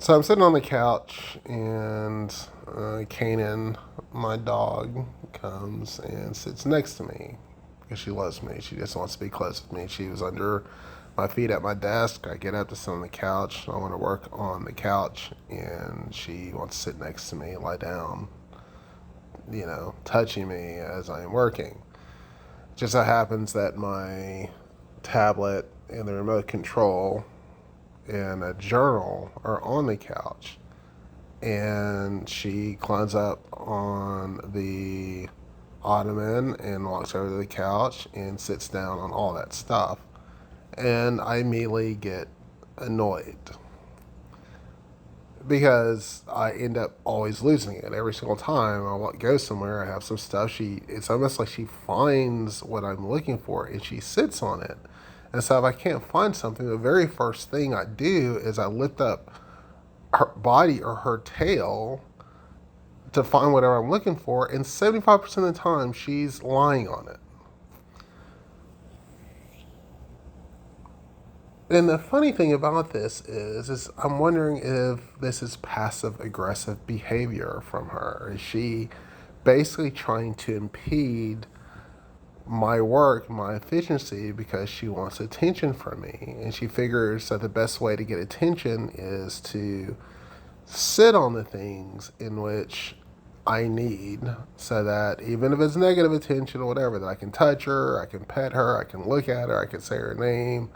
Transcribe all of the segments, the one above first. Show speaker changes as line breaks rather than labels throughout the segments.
So I'm sitting on the couch, and Kanan, my dog, comes and sits next to me because she loves me. She just wants to be close with me. She was under my feet at my desk. I get up to sit on the couch. I want to work on the couch, and she wants to sit next to me, lie down, touching me as I am working. It just so happens that my tablet and the remote control and a journal are on the couch, and she climbs up on the ottoman and walks over to the couch and sits down on all that stuff, and I immediately get annoyed because I end up always losing it every single time I go somewhere. I have some stuff. It's almost like she finds what I'm looking for and she sits on it. And so if I can't find something, the very first thing I do is I lift up her body or her tail to find whatever I'm looking for. And 75% of the time, she's lying on it. And the funny thing about this is I'm wondering if this is passive aggressive behavior from her. Is she basically trying to impede my work, my efficiency, because she wants attention from me? And she figures that the best way to get attention is to sit on the things in which I need, so that even if it's negative attention or whatever, that I can touch her, I can pet her, I can look at her, I can say her name.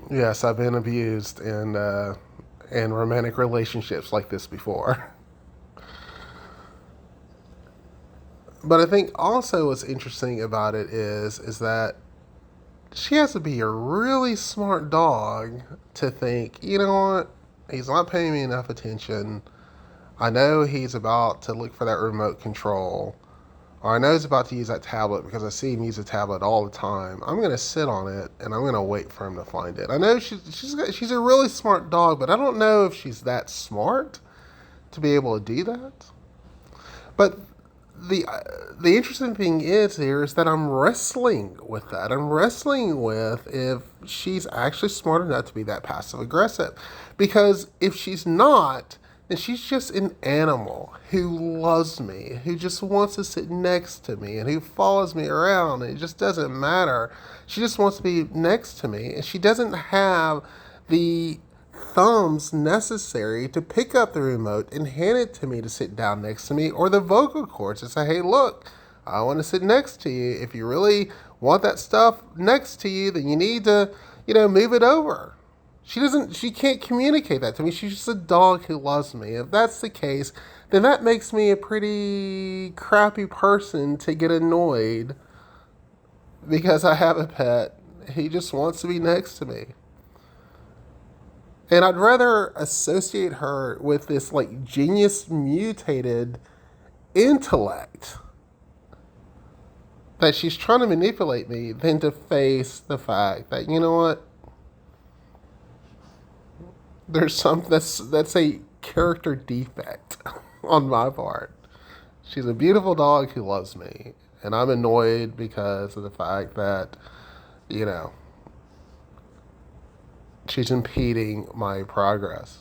Yes, I've been abused in romantic relationships like this before. But I think also what's interesting about it is that she has to be a really smart dog to think, you know what, he's not paying me enough attention. I know he's about to look for that remote control, or I know he's about to use that tablet because I see him use a tablet all the time. I'm going to sit on it and I'm going to wait for him to find it. I know she's a really smart dog, but I don't know if she's that smart to be able to do that. But the interesting thing is that I'm wrestling with that. I'm wrestling with if she's actually smart enough to be that passive aggressive, because if she's not, then she's just an animal who loves me, who just wants to sit next to me, and who follows me around. And it just doesn't matter. She just wants to be next to me, and she doesn't have the thumbs necessary to pick up the remote and hand it to me to sit down next to me, or the vocal cords to say, hey, look, I want to sit next to you. If you really want that stuff next to you, then you need to, move it over. She can't communicate that to me. She's just a dog who loves me. If that's the case, then that makes me a pretty crappy person to get annoyed because I have a pet. He just wants to be next to me. And I'd rather associate her with this like genius mutated intellect that she's trying to manipulate me than to face the fact that, you know what, there's that's a character defect on my part. She's a beautiful dog who loves me, and I'm annoyed because of the fact that, you know, she's impeding my progress.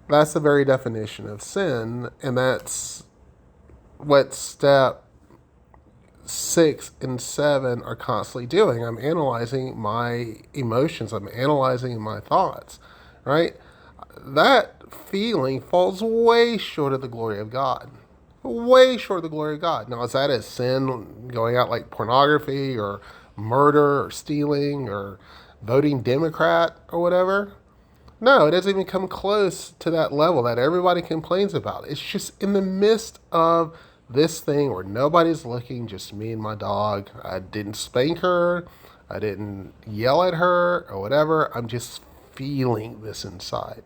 That's the very definition of sin, and that's what step 6 and 7 are constantly doing. I'm analyzing my emotions, I'm analyzing my thoughts, right? That feeling falls way short of the glory of God. Way short of the glory of God. Now, is that a sin going out like pornography or murder or stealing or voting Democrat or whatever? No, it doesn't even come close to that level that everybody complains about. It's just in the midst of this thing where nobody's looking, just me and my dog. I didn't spank her. I didn't yell at her or whatever. I'm just feeling this inside.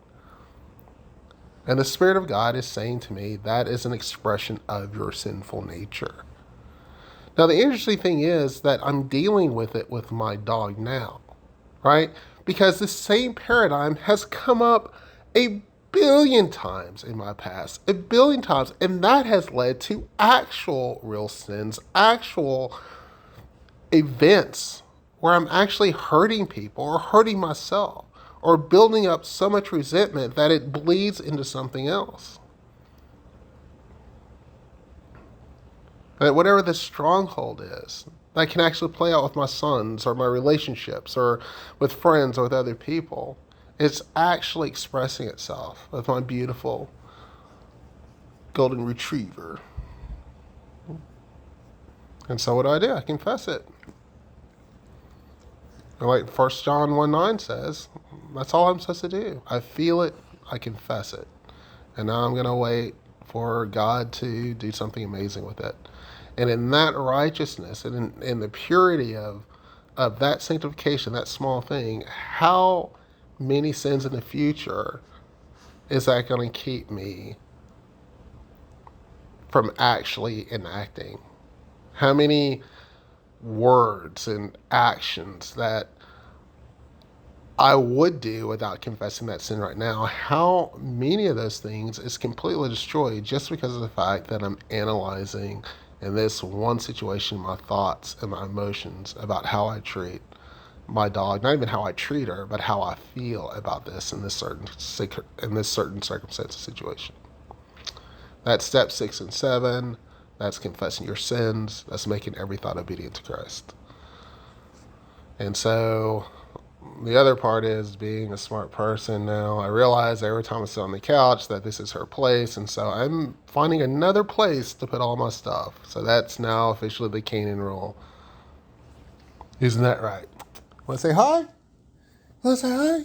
And the Spirit of God is saying to me, that is an expression of your sinful nature. Now, the interesting thing is that I'm dealing with it with my dog now, right? Because this same paradigm has come up a billion times in my past, a billion times, and that has led to actual real sins, actual events where I'm actually hurting people or hurting myself or building up so much resentment that it bleeds into something else. That whatever the stronghold is, that can actually play out with my sons or my relationships or with friends or with other people, it's actually expressing itself with my beautiful golden retriever. And so what do? I confess it. And like 1 John 1:9 says, that's all I'm supposed to do. I feel it, I confess it. And now I'm going to wait for God to do something amazing with it. And in that righteousness and in the purity of that sanctification, that small thing, how many sins in the future is that going to keep me from actually enacting? How many words and actions that I would do without confessing that sin right now, how many of those things is completely destroyed just because of the fact that I'm analyzing in this one situation my thoughts and my emotions about how I treat my dog, not even how I treat her, but how I feel about this in this certain circumstance or situation. That's step 6 and 7. That's confessing your sins. That's making every thought obedient to Christ. And so the other part is being a smart person now. I realize every time I sit on the couch that this is her place, and so I'm finding another place to put all my stuff. So that's now officially the Canaan rule. Isn't that right? Want to say hi? Want to say hi?